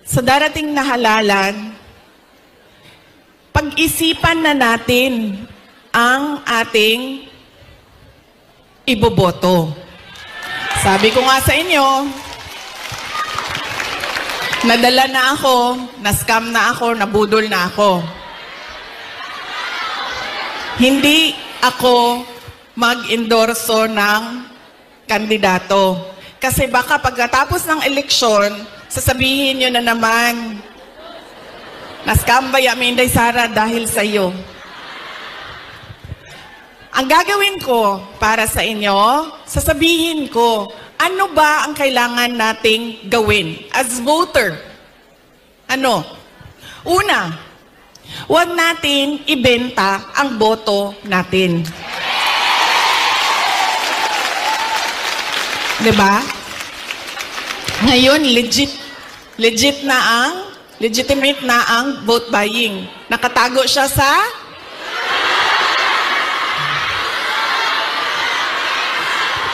sa darating na halalan, pag-isipan na natin ang ating iboboto. Sabi ko nga sa inyo, nadala na ako, na-scam na ako, nabudol na ako. Hindi ako mag-endorso ng kandidato. Kasi baka pagkatapos ng eleksyon, sasabihin nyo na naman, na-scam ba yung Inday Sara dahil sa iyo? Ang gagawin ko para sa inyo, sasabihin ko, ano ba ang kailangan nating gawin as voter? Ano? Una, huwag natin ibenta ang boto natin. Diba? Ngayon, legitimate na ang vote buying. Nakatago siya sa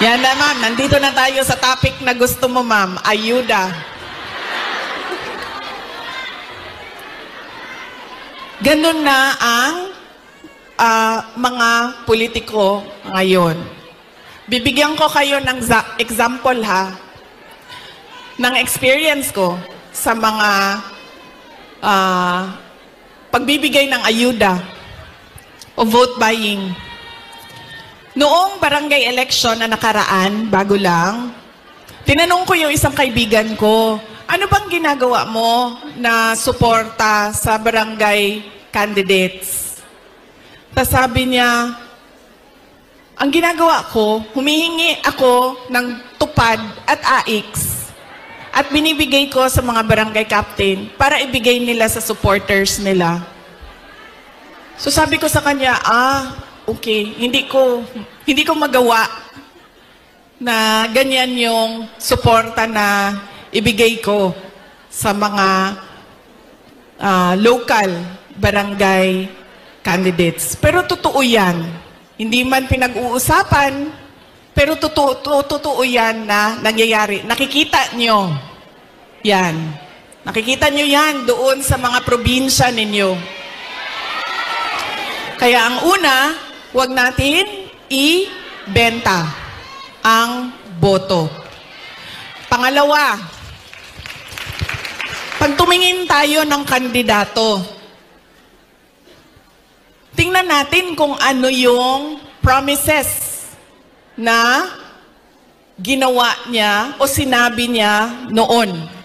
yan na, ma'am. Nandito na tayo sa topic na gusto mo, ma'am. Ayuda. Ganun na ang mga politiko ngayon. Bibigyan ko kayo ng example, ha, ng experience ko sa mga pagbibigay ng ayuda o vote buying. Noong barangay election na nakaraan, bago lang, tinanong ko yung isang kaibigan ko, ano bang ginagawa mo na suporta sa barangay candidates? Tapos sabi niya, ang ginagawa ko, humihingi ako ng tupad at AIX at binibigay ko sa mga barangay captain para ibigay nila sa supporters nila. So sabi ko sa kanya, okay, hindi ko magawa na ganyan yung suporta na ibigay ko sa mga local barangay candidates. Pero totoo yan. Hindi man pinag-uusapan, pero totoo yan na nangyayari. Nakikita nyo yan. Nakikita nyo yan doon sa mga probinsya ninyo. Kaya ang una, huwag natin ibenta ang boto. Pangalawa, pag tumingin tayo ng kandidato, tingnan natin kung ano yung promises na ginawa niya o sinabi niya noon.